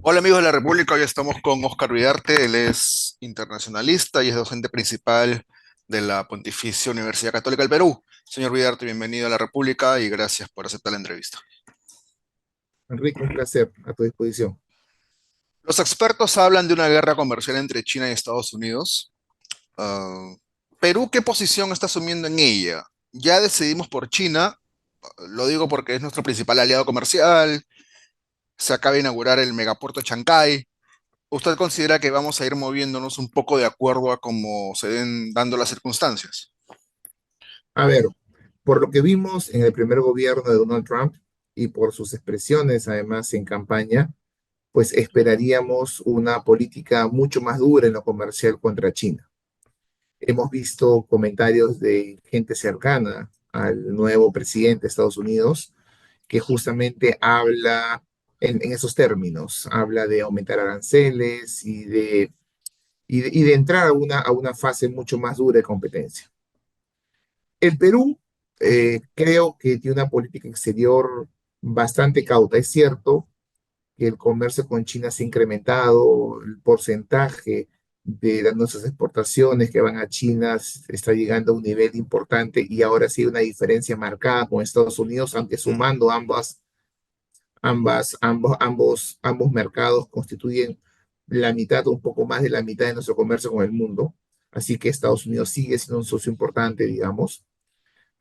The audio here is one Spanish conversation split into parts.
Hola amigos de la República, hoy estamos con Oscar Vidarte, él es internacionalista y es docente principal de la Pontificia Universidad Católica del Perú. Señor Vidarte, bienvenido a la República y gracias por aceptar la entrevista. Enrique, un placer, a tu disposición. Los expertos hablan de una guerra comercial entre China y Estados Unidos. Ah, Perú, ¿qué posición está asumiendo en ella? Ya decidimos por China, lo digo porque es nuestro principal aliado comercial, se acaba de inaugurar el megapuerto de Chancay. ¿Usted considera que vamos a ir moviéndonos un poco de acuerdo a cómo se den dando las circunstancias? A ver, por lo que vimos en el primer gobierno de Donald Trump y por sus expresiones además en campaña, pues esperaríamos una política mucho más dura en lo comercial contra China. Hemos visto comentarios de gente cercana al nuevo presidente de Estados Unidos que justamente habla en esos términos, habla de aumentar aranceles y de entrar a una fase mucho más dura de competencia. El Perú creo que tiene una política exterior bastante cauta. Es cierto que el comercio con China se ha incrementado, el porcentaje de nuestras exportaciones que van a China está llegando a un nivel importante y ahora sí hay una diferencia marcada con Estados Unidos, aunque Mm. sumando ambos mercados constituyen la mitad o un poco más de la mitad de nuestro comercio con el mundo. Así que Estados Unidos sigue siendo un socio importante, digamos.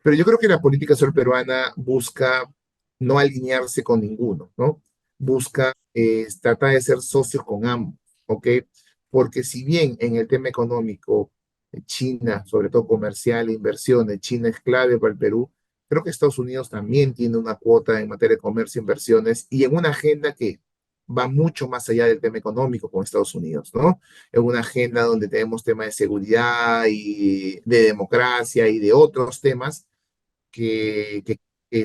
Pero yo creo que la política social peruana busca no alinearse con ninguno, ¿no? Busca tratar de ser socios con ambos, ¿ok? Porque si bien en el tema económico, China, sobre todo comercial e inversiones, China es clave para el Perú, creo que Estados Unidos también tiene una cuota en materia de comercio e inversiones y en una agenda que va mucho más allá del tema económico con Estados Unidos, ¿no? En una agenda donde tenemos temas de seguridad y de democracia y de otros temas que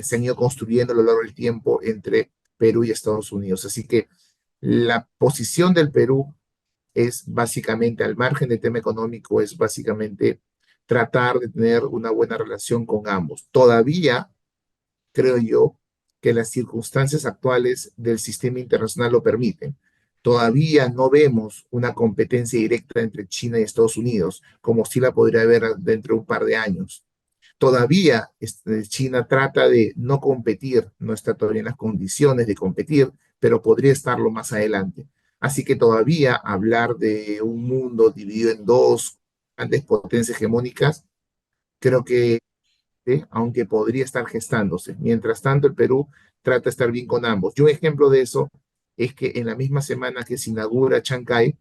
se han ido construyendo a lo largo del tiempo entre Perú y Estados Unidos. Así que la posición del Perú es básicamente, al margen del tema económico, es básicamente tratar de tener una buena relación con ambos. Todavía creo yo que las circunstancias actuales del sistema internacional lo permiten. Todavía no vemos una competencia directa entre China y Estados Unidos, como sí la podría haber dentro de un par de años. Todavía China trata de no competir, no está todavía en las condiciones de competir, pero podría estarlo más adelante. Así que todavía hablar de un mundo dividido en dos grandes potencias hegemónicas, creo que, aunque podría estar gestándose. Mientras tanto, el Perú trata de estar bien con ambos. Y un ejemplo de eso es que en la misma semana que se inaugura Chancay,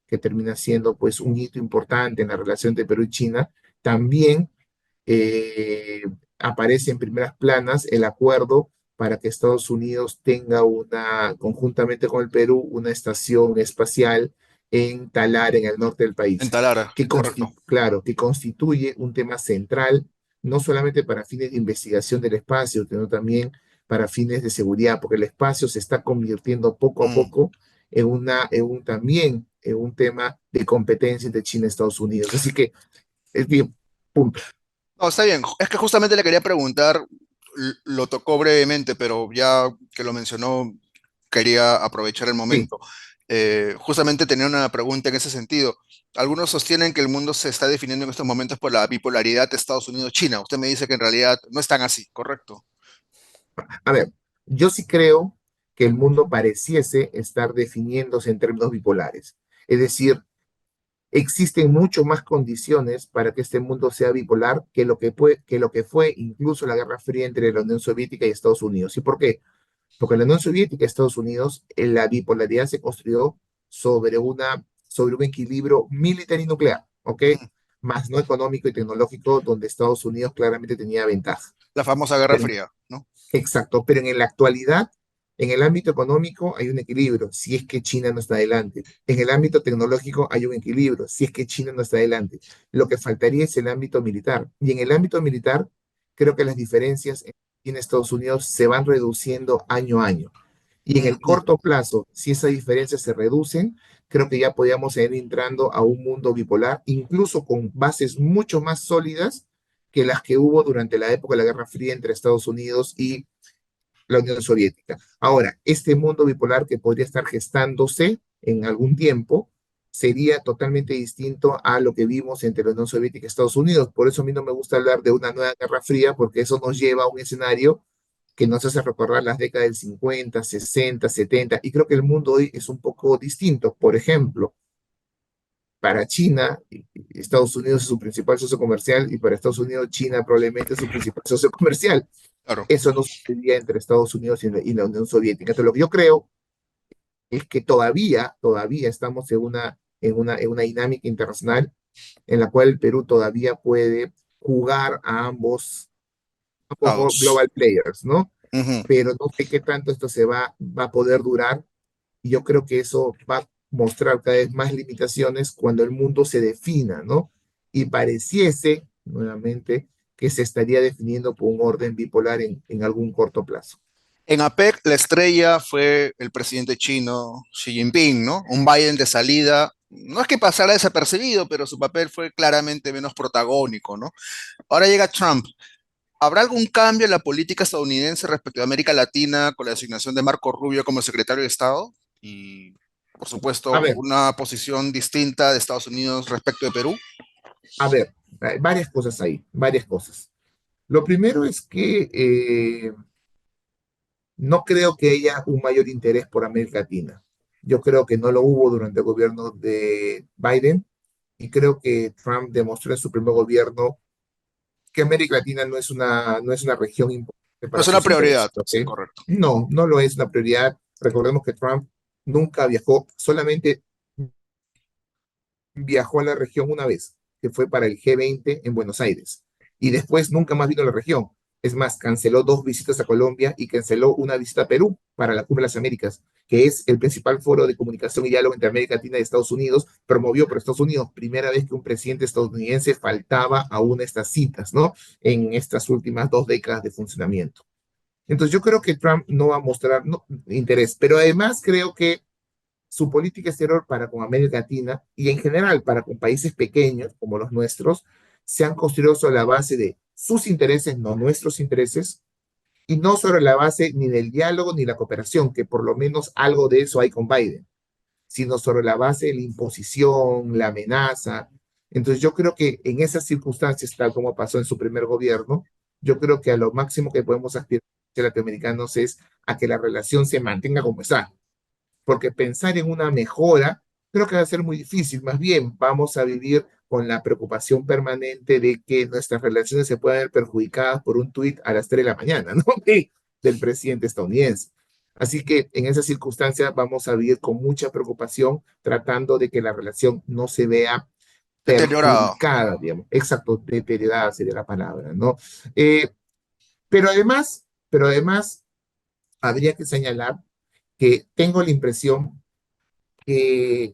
que termina siendo pues un hito importante en la relación de Perú y China, también eh, aparece en primeras planas el acuerdo para que Estados Unidos tenga conjuntamente con el Perú, una estación espacial en Talar, en el norte del En país, Talara, que, correcto. claro, que constituye un tema central, no solamente para fines de investigación del espacio, sino también para fines de seguridad, porque el espacio se está convirtiendo poco a Mm. poco también en un tema de competencia entre China y Estados Unidos. Así que es bien, punto. No, está bien. Es que justamente le quería preguntar, lo tocó brevemente, pero ya que lo mencionó, quería aprovechar el Sí. momento. Justamente tenía una pregunta en ese sentido. Algunos sostienen que el mundo se está definiendo en estos momentos por la bipolaridad de Estados Unidos-China. Usted me dice que en realidad no es tan así, ¿correcto? A ver, yo sí creo que el mundo pareciese estar definiéndose en términos bipolares. Es decir, existen mucho más condiciones para que este mundo sea bipolar que lo que fue incluso la Guerra Fría entre la Unión Soviética y Estados Unidos. ¿Y por qué? Porque en la Unión Soviética y Estados Unidos la bipolaridad se construyó sobre un equilibrio militar y nuclear, ¿ok? Mm. Más no económico y tecnológico, donde Estados Unidos claramente tenía ventaja. La famosa Guerra Pero Fría, ¿no? Exacto, pero en la actualidad, en el ámbito económico hay un equilibrio, si es que China no está adelante. En el ámbito tecnológico hay un equilibrio, si es que China no está adelante. Lo que faltaría es el ámbito militar. Y en el ámbito militar, creo que las diferencias en Estados Unidos se van reduciendo año a año. Y en el Ujú. corto plazo, si esas diferencias se reducen, creo que ya podríamos ir entrando a un mundo bipolar, incluso con bases mucho más sólidas que las que hubo durante la época de la Guerra Fría entre Estados Unidos y la Unión Soviética. Ahora, este mundo bipolar que podría estar gestándose en algún tiempo sería totalmente distinto a lo que vimos entre la Unión Soviética y Estados Unidos. Por eso a mí no me gusta hablar de una nueva Guerra Fría, porque eso nos lleva a un escenario que nos hace recordar las décadas del 50, 60, 70, y creo que el mundo hoy es un poco distinto. Por ejemplo, para China, Estados Unidos es su principal socio comercial y para Estados Unidos China probablemente es su principal socio comercial. Claro. Eso no sucedía entre Estados Unidos y la Unión Soviética. Entonces, lo que yo creo es que todavía estamos en una dinámica internacional en la cual el Perú todavía puede jugar a ambos Lados. global players, ¿no? Ujú. Pero no sé qué tanto esto va a poder durar y yo creo que eso va a mostrar cada vez más limitaciones cuando el mundo se defina, ¿no? Y pareciese, nuevamente, que se estaría definiendo por un orden bipolar en algún corto plazo. En APEC, la estrella fue el presidente chino Xi Jinping, ¿no? Un Biden de salida. No es que pasara desapercibido, pero su papel fue claramente menos protagónico, ¿no? Ahora llega Trump. ¿Habrá algún cambio en la política estadounidense respecto a América Latina con la designación de Marco Rubio como secretario de Estado? Y, por A supuesto, ver, una posición distinta de Estados Unidos respecto de Perú. a ver, hay varias cosas ahí, varias cosas. Lo primero es que no creo que haya un mayor interés por América Latina. Yo creo que no lo hubo durante el gobierno de Biden y creo que Trump demostró en su primer gobierno que América Latina no es una región importante No para es una sus intereses, prioridad, ¿ok? sí, correcto. No, no lo es una prioridad. Recordemos que Trump nunca viajó, solamente viajó a la región una vez, que fue para el G20 en Buenos Aires. Y después nunca más vino a la región. Es más, canceló 2 visitas a Colombia y canceló una visita a Perú para la Cumbre de las Américas, que es el principal foro de comunicación y diálogo entre América Latina y Estados Unidos, promovió por Estados Unidos, primera vez que un presidente estadounidense faltaba a una de estas citas, ¿no? En estas últimas 2 décadas de funcionamiento. Entonces yo creo que Trump no va a mostrar no, interés, pero además creo que su política exterior para con América Latina y en general para con países pequeños como los nuestros se han construido sobre la base de sus intereses, no nuestros intereses, y no sobre la base ni del diálogo ni la cooperación, que por lo menos algo de eso hay con Biden, sino sobre la base de la imposición, la amenaza. Entonces yo creo que en esas circunstancias, tal como pasó en su primer gobierno, yo creo que a lo máximo que podemos aspirar a los latinoamericanos es a que la relación se mantenga como está, porque pensar en una mejora creo que va a ser muy difícil. Más bien, vamos a vivir con la preocupación permanente de que nuestras relaciones se puedan ver perjudicadas por un tuit a las 3 de la mañana, ¿no? Del presidente estadounidense. Así que en esas circunstancias vamos a vivir con mucha preocupación, tratando de que la relación no se vea Deteriorado. perjudicada, digamos. Exacto, deteriorada sería la palabra, ¿no? Eh, pero además, habría que señalar que tengo la impresión que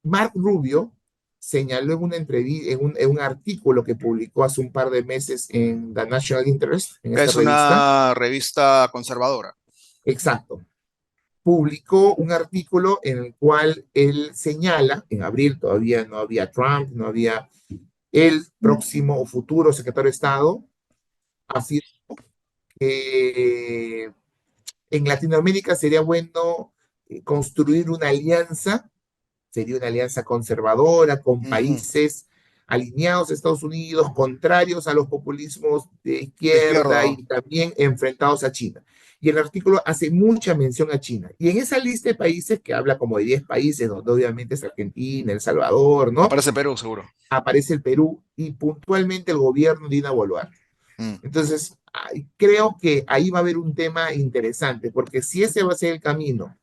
Mark Rubio señaló en una entrevista, en un artículo que publicó hace un par de meses en The National Interest, en Que esta es revista, una revista conservadora. exacto, publicó un artículo en el cual él señala, en abril todavía no había Trump, no había el próximo o futuro secretario de Estado, afirma que en Latinoamérica sería bueno construir una alianza, sería una alianza conservadora con Ujú. países alineados a Estados Unidos, contrarios a los populismos de De izquierda izquierda. y también enfrentados a China. Y el artículo hace mucha mención a China. Y en esa lista de países, que habla como de 10 países, donde obviamente es Argentina, El Salvador, ¿no? Aparece Perú, seguro. Aparece el Perú y puntualmente el gobierno de Dina Boluarte. Mm. Entonces, creo que ahí va a haber un tema interesante, porque si ese va a ser el camino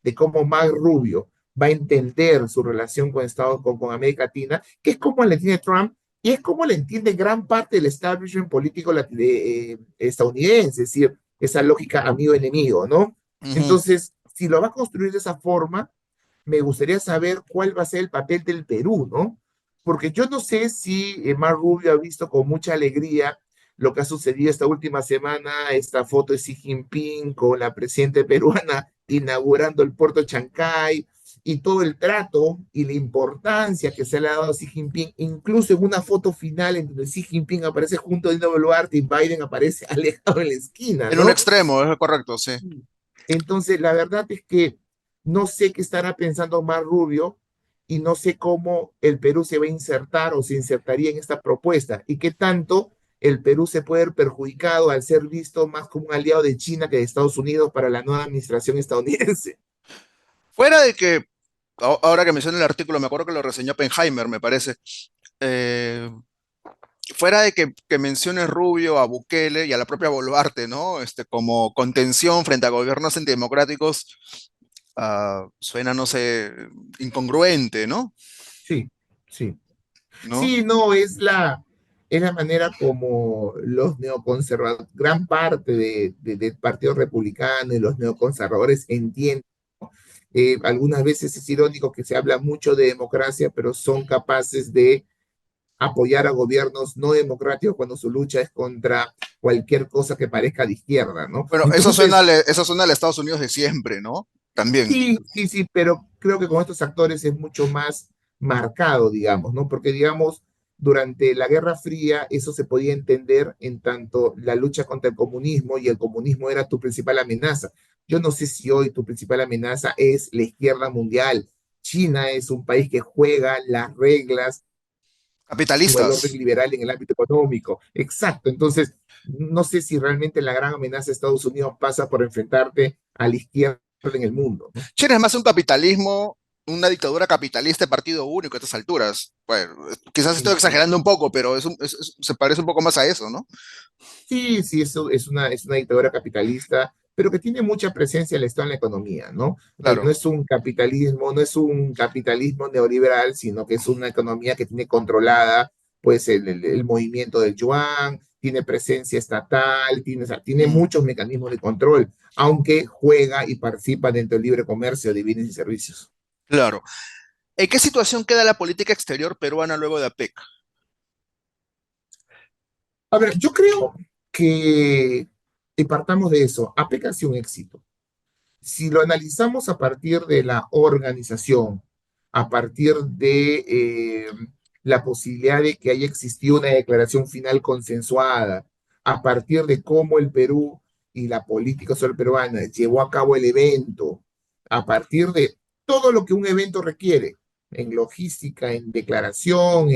de cómo Mark Rubio va a entender su relación con Estados con América Latina, que es como la entiende Trump y es como la entiende gran parte del establishment político estadounidense, es decir, esa lógica amigo-enemigo, ¿no? Ujú. Entonces, si lo va a construir de esa forma, me gustaría saber cuál va a ser el papel del Perú, ¿no? Porque yo no sé si Mark Rubio ha visto con mucha alegría lo que ha sucedido esta última semana, esta foto de Xi Jinping con la presidenta peruana inaugurando el puerto de Chancay, y todo el trato y la importancia que se le ha dado a Xi Jinping, incluso en una foto final en donde Xi Jinping aparece junto a Dina Boluarte y Biden aparece alejado en la esquina, En un ¿no? extremo, es correcto, sí. Entonces, la verdad es que no sé qué estará pensando Mar Rubio y no sé cómo el Perú se va a insertar o se insertaría en esta propuesta y qué tanto el Perú se puede ver perjudicado al ser visto más como un aliado de China que de Estados Unidos para la nueva administración estadounidense. Fuera de que, ahora que mencioné el artículo, me acuerdo que lo reseñó Oppenheimer, me parece. eh, Fuera de que mencione Rubio a Bukele y a la propia Boluarte, ¿no? Como contención frente a gobiernos antidemocráticos, suena, no sé, incongruente, ¿no? Sí, sí. ¿No? Sí, no, es la manera como los neoconservadores, gran parte del Partido Republicano y los neoconservadores entienden. Algunas veces es irónico que se habla mucho de democracia, pero son capaces de apoyar a gobiernos no democráticos cuando su lucha es contra cualquier cosa que parezca de izquierda, ¿no? Bueno, Entonces, eso suena al Estados Unidos de siempre, ¿no? También, sí, sí, sí, pero creo que con estos actores es mucho más marcado, digamos, ¿no? Porque, digamos, durante la Guerra Fría eso se podía entender en tanto la lucha contra el comunismo y el comunismo era tu principal amenaza. Yo no sé si hoy tu principal amenaza es la izquierda mundial. China es un país que juega las reglas el orden capitalistas. liberal en el ámbito económico. Exacto. Entonces, no sé si realmente la gran amenaza de Estados Unidos pasa por enfrentarte a la izquierda en el mundo, ¿no? China es más un capitalismo, una dictadura capitalista de partido único a estas alturas. Bueno, quizás estoy Sí, sí. exagerando un poco, pero se parece un poco más a eso, ¿no? Sí, sí, eso es una dictadura capitalista, pero que tiene mucha presencia del Estado en la economía, ¿no? No Claro. es un capitalismo, no es un capitalismo neoliberal, sino que es una economía que tiene controlada, pues, el movimiento del yuan, tiene presencia estatal, tiene, o sea, tiene Mm, muchos mecanismos de control, aunque juega y participa dentro del libre comercio de bienes y servicios. claro. ¿En qué situación queda la política exterior peruana luego de APEC? A ver, yo creo que, y partamos de eso, APEC ha sido un éxito. Si lo analizamos a partir de la organización, a partir de la posibilidad de que haya existido una declaración final consensuada, a partir de cómo el Perú y la política social peruana llevó a cabo el evento, a partir de todo lo que un evento requiere, en logística, en declaración,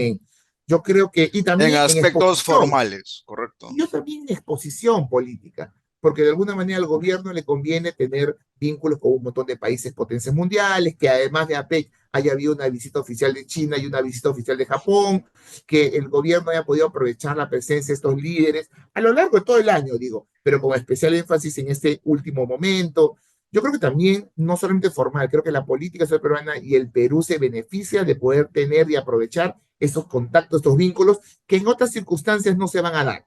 yo creo que, y En también en aspectos exposición, formales, correcto. y yo también exposición política, porque de alguna manera al gobierno le conviene tener vínculos con un montón de países potencias mundiales, que además de APEC haya habido una visita oficial de China y una visita oficial de Japón, que el gobierno haya podido aprovechar la presencia de estos líderes a lo largo de todo el año, digo, pero con especial énfasis en este último momento. Yo creo que también, no solamente formal, creo que la política social peruana y el Perú se beneficia de poder tener y aprovechar esos contactos, estos vínculos que en otras circunstancias no se van a dar,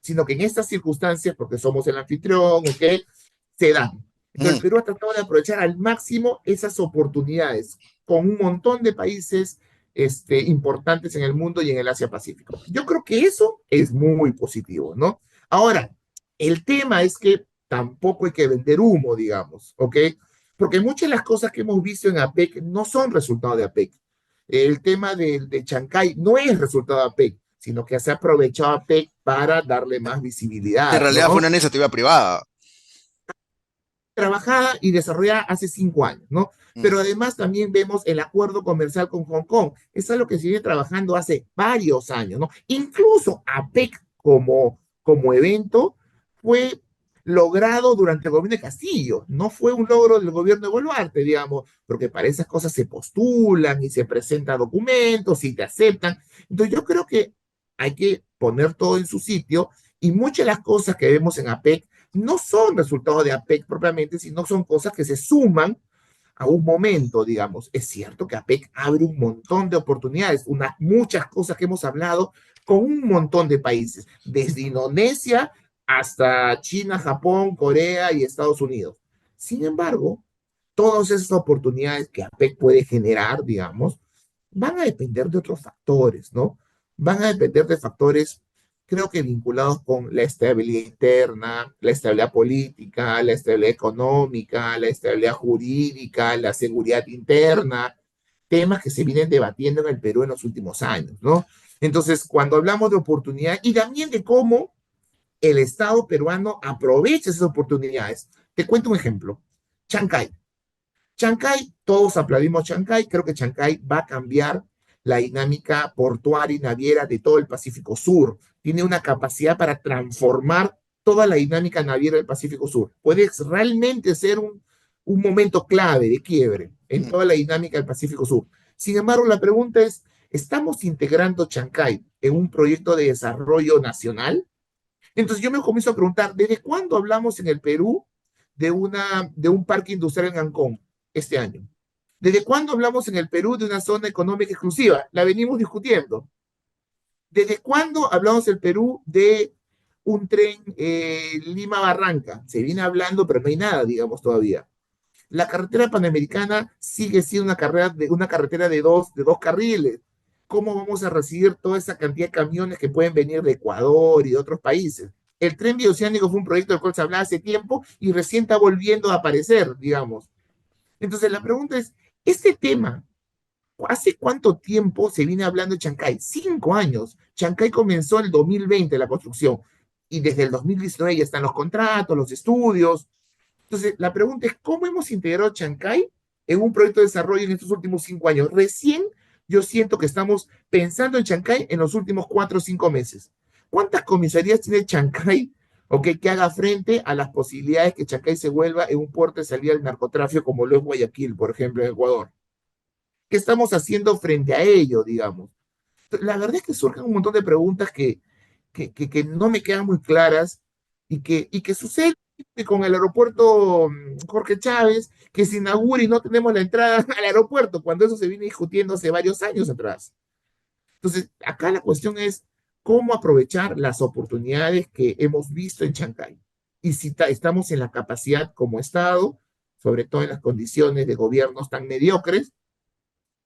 sino que en estas circunstancias, porque somos el anfitrión, ¿ok? Se dan. Entonces, el Mm, Perú ha tratado de aprovechar al máximo esas oportunidades con un montón de países importantes en el mundo y en el Asia-Pacífico. Yo creo que eso es muy positivo, ¿no? Ahora, el tema es que tampoco hay que vender humo, digamos, ¿ok? Porque muchas de las cosas que hemos visto en APEC no son resultado de APEC. El tema de Chancay no es resultado de APEC, sino que se ha aprovechado APEC para darle más en visibilidad, realidad fue ¿no? una iniciativa privada. Trabajada y desarrollada hace 5 años, ¿no? Mm. Pero además también vemos el acuerdo comercial con Hong Kong. Es algo que se viene trabajando hace varios años, ¿no? Incluso APEC como evento fue logrado durante el gobierno de Castillo. No fue un logro del gobierno de Boluarte, digamos, porque para esas cosas se postulan y se presentan documentos y te aceptan. Entonces yo creo que hay que poner todo en su sitio y muchas de las cosas que vemos en APEC no son resultados de APEC propiamente, sino son cosas que se suman a un momento, digamos. Es cierto que APEC abre un montón de oportunidades, muchas cosas que hemos hablado con un montón de países, desde Indonesia hasta China, Japón, Corea y Estados Unidos. Sin embargo, todas esas oportunidades que APEC puede generar, digamos, van a depender de otros factores, ¿no? Van a depender de factores creo que vinculados con la estabilidad interna, la estabilidad política, la estabilidad económica, la estabilidad jurídica, la seguridad interna, temas que se vienen debatiendo en el Perú en los últimos años, ¿no? Entonces, cuando hablamos de oportunidad y también de cómo el Estado peruano aprovecha esas oportunidades, te cuento un ejemplo. Chancay. Chancay, todos aplaudimos Chancay, creo que Chancay va a cambiar la dinámica portuaria y naviera de todo el Pacífico Sur. Tiene una capacidad para transformar toda la dinámica naviera del Pacífico Sur. Puede realmente ser un momento clave de quiebre en Mm. toda la dinámica del Pacífico Sur. Sin embargo, la pregunta es, ¿estamos integrando Chancay en un proyecto de desarrollo nacional? Entonces yo me comienzo a preguntar, ¿desde cuándo hablamos en el Perú de un parque industrial en Ancón este año? ¿Desde cuándo hablamos en el Perú de una zona económica exclusiva? La venimos discutiendo. ¿Desde cuándo hablamos en el Perú de un tren Lima-Barranca? Se viene hablando, pero no hay nada, digamos, todavía. La carretera panamericana sigue siendo una carretera de dos carriles. ¿Cómo vamos a recibir toda esa cantidad de camiones que pueden venir de Ecuador y de otros países? El tren bioceánico fue un proyecto del cual se hablaba hace tiempo y recién está volviendo a aparecer, digamos. Entonces la pregunta es, este tema, ¿hace cuánto tiempo se viene hablando de Chancay? 5 años. Chancay comenzó en el 2020 la construcción y desde el 2019 ya están los contratos, los estudios, entonces, la pregunta es, ¿cómo hemos integrado Chancay en un proyecto de desarrollo en estos últimos 5 años? Recién yo siento que estamos pensando en Chancay en los últimos 4 o 5 meses. ¿Cuántas comisarías tiene Chancay, okay, que haga frente a las posibilidades que Chancay se vuelva en un puerto de salida del narcotráfico como lo es Guayaquil, por ejemplo, en Ecuador? ¿Qué estamos haciendo frente a ello, digamos? La verdad es que surgen un montón de preguntas que no me quedan muy claras y que sucede con el aeropuerto Jorge Chávez, que se inaugura y no tenemos la entrada al aeropuerto, cuando eso se viene discutiendo hace varios años atrás. Entonces, acá la cuestión es cómo aprovechar las oportunidades que hemos visto en Chancay. Y si estamos en la capacidad como Estado, sobre todo en las condiciones de gobiernos tan mediocres,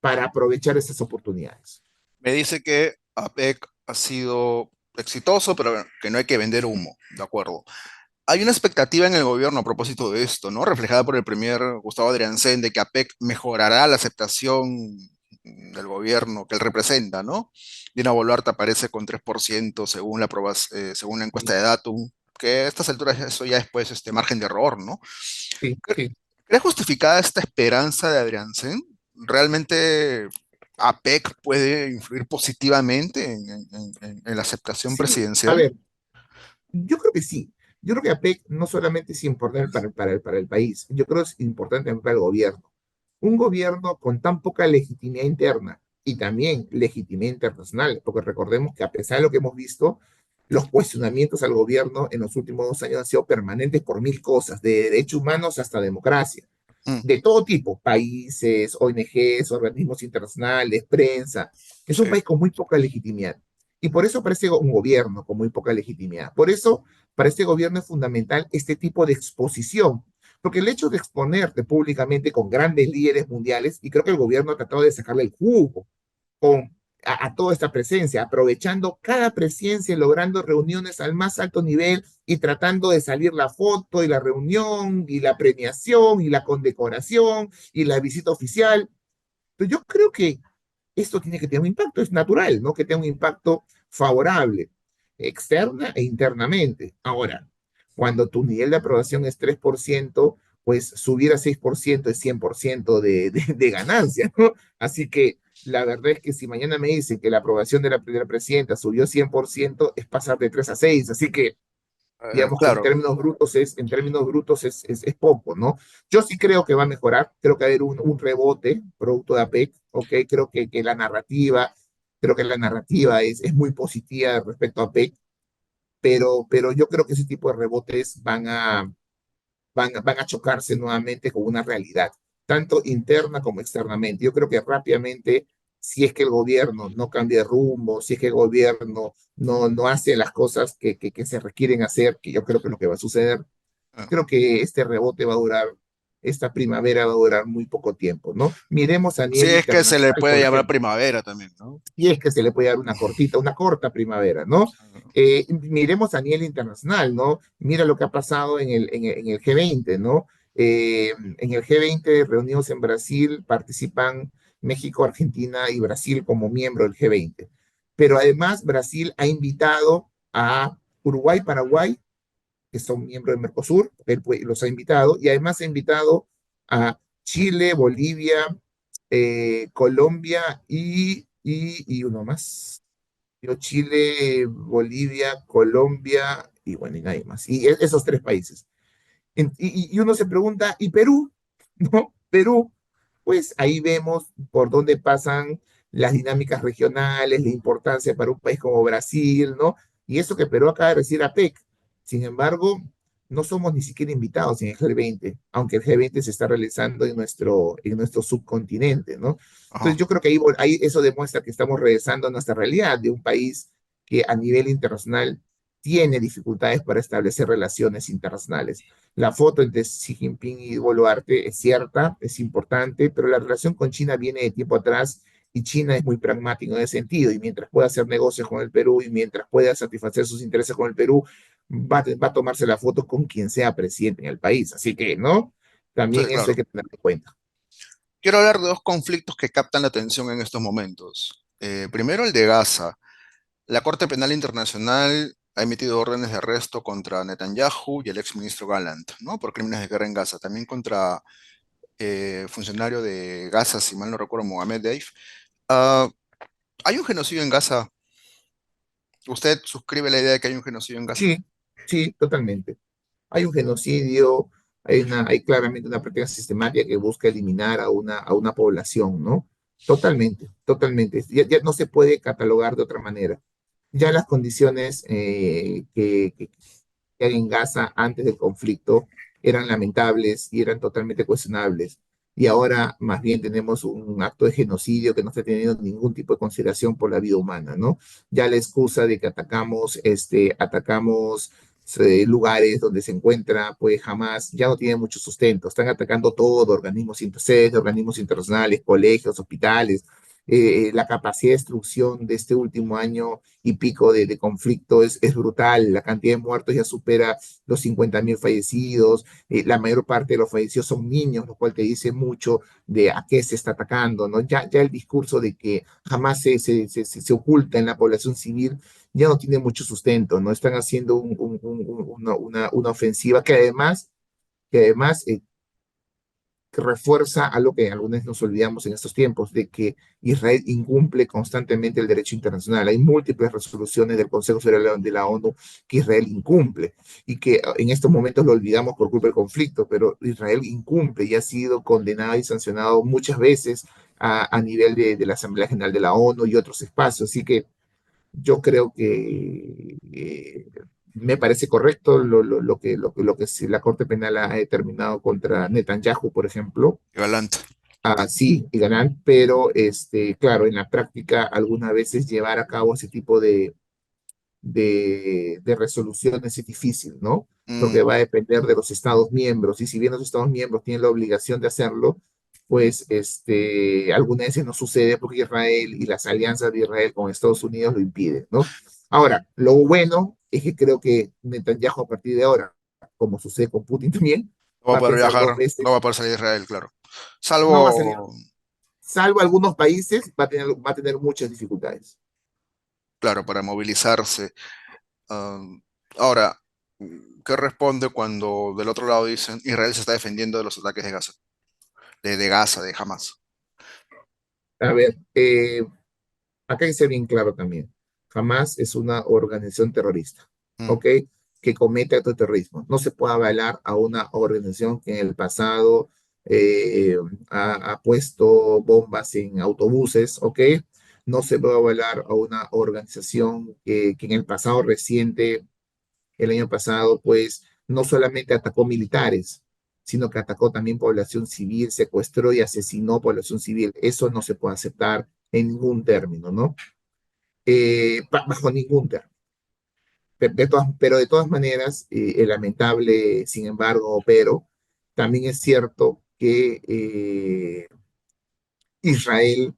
para aprovechar esas oportunidades. Me dice que APEC ha sido exitoso, pero que no hay que vender humo, ¿de acuerdo? Hay una expectativa en el gobierno a propósito de esto, ¿no? Reflejada por el premier Gustavo Adrianzen, de que APEC mejorará la aceptación del gobierno que él representa, ¿no? Dina Boluarte aparece con 3% según según la encuesta Sí, de Datum, que a estas alturas eso ya es pues margen de error, ¿no? sí, sí. ¿Crees justificada esta esperanza de Adrianzen? ¿Realmente APEC puede influir positivamente en la aceptación Sí, a presidencial? ver, yo creo que sí. Yo creo que APEC no solamente es importante para el país, yo creo que es importante también para el gobierno. Un gobierno con tan poca legitimidad interna y también legitimidad internacional, porque recordemos que a pesar de lo que hemos visto, los cuestionamientos al gobierno en los últimos 2 años han sido permanentes por mil cosas, de derechos humanos hasta democracia Mm, de todo tipo, países, ONGs, organismos internacionales, prensa. Es un sí. país con muy poca legitimidad. Y por eso parece un gobierno con muy poca legitimidad. Por eso, para este gobierno es fundamental este tipo de exposición. Porque el hecho de exponerte públicamente con grandes líderes mundiales, y creo que el gobierno ha tratado de sacarle el jugo con, toda esta presencia, aprovechando cada presencia y logrando reuniones al más alto nivel y tratando de salir la foto y la reunión y la premiación y la condecoración y la visita oficial. Pero yo creo que esto tiene que tener un impacto, es natural, ¿no? Que tenga un impacto favorable, externa e internamente. Ahora, cuando tu nivel de aprobación es 3%, pues subir a 6% es 100% de ganancia, ¿no? Así que la verdad es que si mañana me dicen que la aprobación de la presidenta subió 100%, es pasar de 3 a 6. Así que digamos que Claro. en términos brutos es poco, ¿no? Yo sí creo que va a mejorar, creo que va a haber un rebote producto de APEC, ¿ok? Creo que la narrativa es muy positiva respecto a APEC, pero yo creo que ese tipo de rebotes van a chocarse nuevamente con una realidad, tanto interna como externamente. Yo creo que rápidamente, si es que el gobierno no cambia de rumbo, si es que el gobierno no hace las cosas que se requieren hacer, que yo creo que es lo que va a suceder, Ah, creo que este rebote va a durar esta primavera va a durar muy poco tiempo, ¿no? Miremos a Si nivel es que se le internacional, puede por llamar ejemplo, primavera también, ¿no? y es que se le puede dar una corta primavera, ¿no? Miremos a nivel internacional, ¿no? Mira lo que ha pasado en el G20, ¿no? En el G20 reunidos en Brasil participan México, Argentina y Brasil como miembro del G20. Pero además Brasil ha invitado a Uruguay, Paraguay, que son miembros del Mercosur, él los ha invitado, y además ha invitado a Chile, Bolivia, Colombia y uno más. Yo, Chile, Bolivia, Colombia y bueno, y nadie más. Y esos tres países. Y uno se pregunta, ¿y Perú? ¿No? Perú, pues ahí vemos por dónde pasan las dinámicas regionales, la importancia para un país como Brasil, ¿no? Y eso que Perú acaba de recibir a PEC. Sin embargo, no somos ni siquiera invitados en el G20, aunque el G20 se está realizando en nuestro subcontinente, ¿no? Entonces Ajá. yo creo que ahí eso demuestra que estamos regresando a nuestra realidad de un país que a nivel internacional tiene dificultades para establecer relaciones internacionales. La foto entre Xi Jinping y Boluarte es cierta, es importante, pero la relación con China viene de tiempo atrás y China es muy pragmático en ese sentido. Y mientras pueda hacer negocios con el Perú y mientras pueda satisfacer sus intereses con el Perú, va a tomarse la foto con quien sea presidente en el país. Así que, ¿no? Sí, También eso hay claro. que tener en cuenta. Quiero hablar de dos conflictos que captan la atención en estos momentos. Primero, el de Gaza. La Corte Penal Internacional ha emitido órdenes de arresto contra Netanyahu y el exministro Gallant, ¿no? Por crímenes de guerra en Gaza. También contra funcionario de Gaza, si mal no recuerdo, Mohamed Deif. Ah, ¿Hay un genocidio en Gaza? ¿Usted suscribe la idea de que hay un genocidio en Gaza? Sí, sí, totalmente. Hay un genocidio, hay claramente una práctica sistemática que busca eliminar a una población, ¿no? Totalmente, totalmente. Ya no se puede catalogar de otra manera. Ya las condiciones que hay en Gaza antes del conflicto eran lamentables y eran totalmente cuestionables. Y ahora más bien tenemos un acto de genocidio que no está teniendo ningún tipo de consideración por la vida humana, ¿no? Ya la excusa de que atacamos lugares donde se encuentra, pues jamás, ya no tiene mucho sustento. Están atacando todo, organismos organismos internacionales, colegios, hospitales. La capacidad de destrucción de este último año y pico de conflicto es brutal. La cantidad de muertos ya supera los 50.000 fallecidos. La mayor parte de los fallecidos son niños, lo cual te dice mucho de a qué se está atacando, ¿no? Ya el discurso de que jamás se oculta en la población civil ya no tiene mucho sustento, ¿no? Están haciendo una ofensiva que además que refuerza algo que algunos nos olvidamos en estos tiempos, de que Israel incumple constantemente el derecho internacional. Hay múltiples resoluciones del Consejo Federal de la ONU que Israel incumple y que en estos momentos lo olvidamos por culpa del conflicto, pero Israel incumple y ha sido condenado y sancionado muchas veces a nivel de la Asamblea General de la ONU y otros espacios. Así que yo creo que me parece correcto lo que la Corte Penal ha determinado contra Netanyahu, por ejemplo. Galante. Sí, y ganan, pero claro, en la práctica algunas veces llevar a cabo ese tipo de resoluciones es difícil, ¿no? Porque Mm, va a depender de los Estados miembros, y si bien los Estados miembros tienen la obligación de hacerlo, pues algunas veces no sucede porque Israel y las alianzas de Israel con Estados Unidos lo impiden, ¿no? Ahora, lo bueno es que creo que Netanyahu a partir de ahora, como sucede con Putin también, no va a va a poder pensar viajar, dos no va a veces, poder salir de Israel, claro. no va a salir, Salvo, salvo algunos países, va a tener muchas dificultades. claro, para movilizarse. Ah, Ahora, ¿qué responde cuando del otro lado dicen Israel se está defendiendo de los ataques de Gaza? De Gaza, de Hamas. A ver, acá hay que ser bien claro también. Hamas es una organización terrorista, Mm, ¿ok? Que comete actos de terrorismo. No se puede avalar a una organización que en el pasado ha puesto bombas en autobuses, ¿ok? No se puede avalar a una organización que en el pasado reciente, el año pasado, pues no solamente atacó militares, sino que atacó también población civil, secuestró y asesinó población civil. Eso no se puede aceptar en ningún término, ¿no? Bajo ningún término. Pero de todas maneras, el lamentable, sin embargo, pero también es cierto que Israel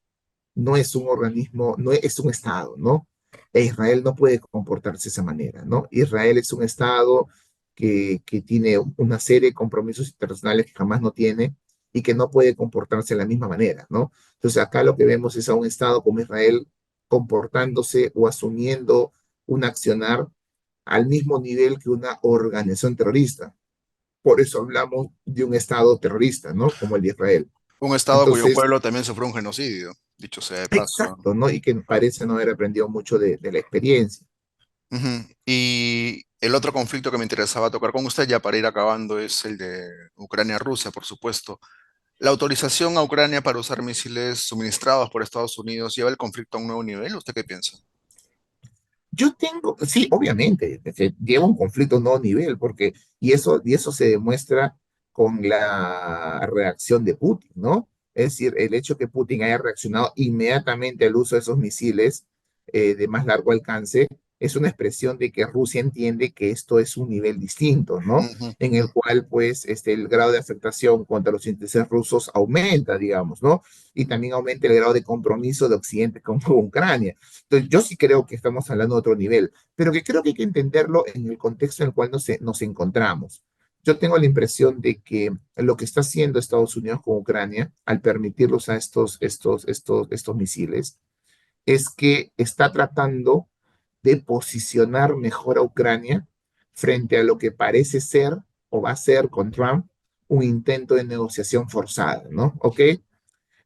no es un organismo, no es un Estado, ¿no? E Israel no puede comportarse de esa manera, ¿no? Israel es un Estado que tiene una serie de compromisos internacionales que jamás no tiene y que no puede comportarse de la misma manera, ¿no? Entonces acá lo que vemos es a un Estado como Israel comportándose o asumiendo un accionar al mismo nivel que una organización terrorista. Por eso hablamos de un Estado terrorista, ¿no? Como el de Israel. Un estado cuyo Entonces, pueblo también sufrió un genocidio, dicho sea de paso. exacto, ¿no? Y que parece no haber aprendido mucho de la experiencia. Ujú. Y el otro conflicto que me interesaba tocar con usted, ya para ir acabando, es el de Ucrania-Rusia, por supuesto. La autorización a Ucrania para usar misiles suministrados por Estados Unidos lleva el conflicto a un nuevo nivel. ¿Usted qué piensa? Yo tengo, sí, obviamente, se lleva un conflicto a un nuevo nivel, porque, y eso se demuestra con la reacción de Putin, ¿no? Es decir, el hecho que Putin haya reaccionado inmediatamente al uso de esos misiles de más largo alcance es una expresión de que Rusia entiende que esto es un nivel distinto, ¿no? Ujú. En el cual, pues, el grado de afectación contra los intereses rusos aumenta, digamos, ¿no? Y también aumenta el grado de compromiso de Occidente con Ucrania. Entonces, yo sí creo que estamos hablando de otro nivel, pero que creo que hay que entenderlo en el contexto en el cual nos encontramos. Yo tengo la impresión de que lo que está haciendo Estados Unidos con Ucrania, al permitirlos a estos misiles, es que está tratando de posicionar mejor a Ucrania frente a lo que parece ser o va a ser con Trump un intento de negociación forzada, ¿no? ¿Ok?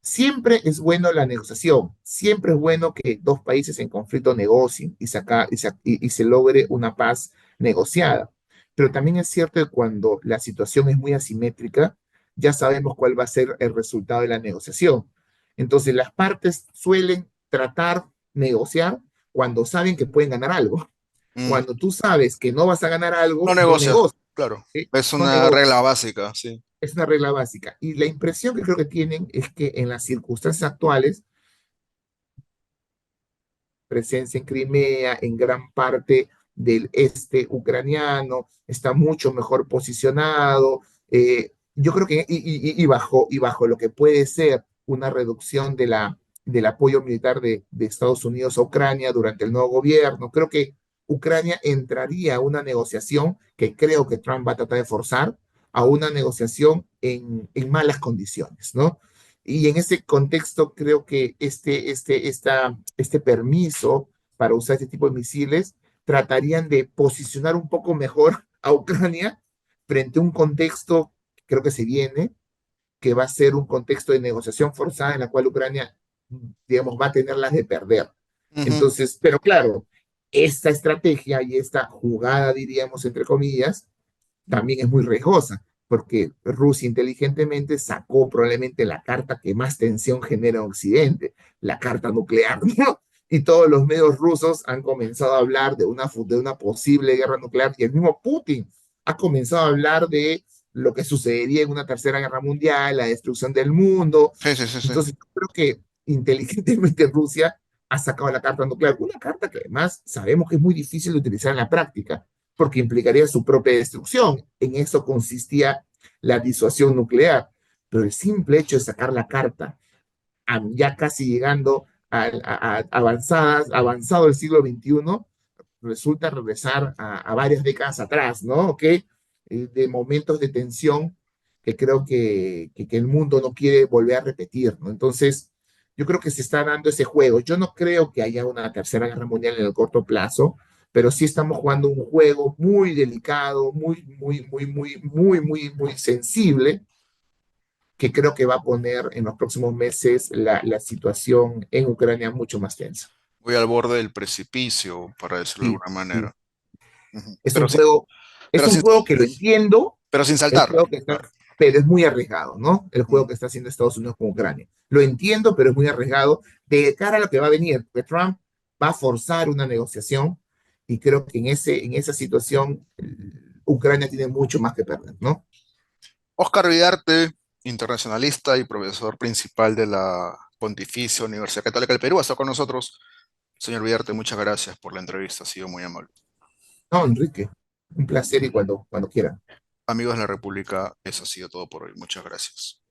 Siempre es bueno la negociación, siempre es bueno que dos países en conflicto negocien y se logre una paz negociada. Pero también es cierto que cuando la situación es muy asimétrica, ya sabemos cuál va a ser el resultado de la negociación. Entonces, las partes suelen tratar negociar cuando saben que pueden ganar algo. Mm. Cuando tú sabes que no vas a ganar No algo, no negocia, negocias, claro. ¿sí? Es No una negocias. regla básica, sí. Es una regla básica. Y la impresión que creo que tienen es que en las circunstancias actuales, presencia en Crimea, en gran parte del este ucraniano, está mucho mejor posicionado. Yo creo que, y bajo lo que puede ser una reducción del apoyo militar de Estados Unidos a Ucrania durante el nuevo gobierno, creo que Ucrania entraría a una negociación que creo que Trump va a tratar de forzar, a una negociación en malas condiciones, ¿no? Y en ese contexto creo que este permiso para usar este tipo de misiles tratarían de posicionar un poco mejor a Ucrania frente a un contexto que creo que se viene, que va a ser un contexto de negociación forzada en la cual Ucrania, digamos, va a tener las de perder. Ujú. Entonces, pero claro, esta estrategia y esta jugada, diríamos, entre comillas, también es muy riesgosa, porque Rusia inteligentemente sacó probablemente la carta que más tensión genera en Occidente, la carta nuclear, ¿no? Y todos los medios rusos han comenzado a hablar de una posible guerra nuclear, y el mismo Putin ha comenzado a hablar de lo que sucedería en una tercera guerra mundial, la destrucción del mundo. Sí, sí, sí, sí. Entonces, yo creo que inteligentemente Rusia ha sacado la carta nuclear, una carta que además sabemos que es muy difícil de utilizar en la práctica porque implicaría su propia destrucción. En eso consistía la disuasión nuclear. Pero el simple hecho de sacar la carta, ya casi llegando avanzado el siglo XXI, resulta regresar a varias décadas atrás, ¿no? ¿Ok? De momentos de tensión que creo que el mundo no quiere volver a repetir, ¿no? Entonces, yo creo que se está dando ese juego. Yo no creo que haya una tercera guerra mundial en el corto plazo, pero sí estamos jugando un juego muy delicado, muy sensible, que creo que va a poner en los próximos meses la situación en Ucrania mucho más tensa. Voy al borde del precipicio, para decirlo de Sí, alguna sí. manera. Ujú. Es un juego, es Pero un sin, juego que lo entiendo, pero sin el saltar. juego que está, Claro. pero es muy arriesgado, ¿no? El Mm. juego que está haciendo Estados Unidos con Ucrania. Lo entiendo, pero es muy arriesgado de cara a lo que va a venir, porque Trump va a forzar una negociación y creo que en esa situación Ucrania tiene mucho más que perder, ¿no? Oscar Vidarte, internacionalista y profesor principal de la Pontificia Universidad Católica del Perú, está con nosotros. Señor Vidarte, muchas gracias por la entrevista, ha sido muy amable. No, Enrique, un placer y cuando quieran. Amigos de la República, eso ha sido todo por hoy. Muchas gracias.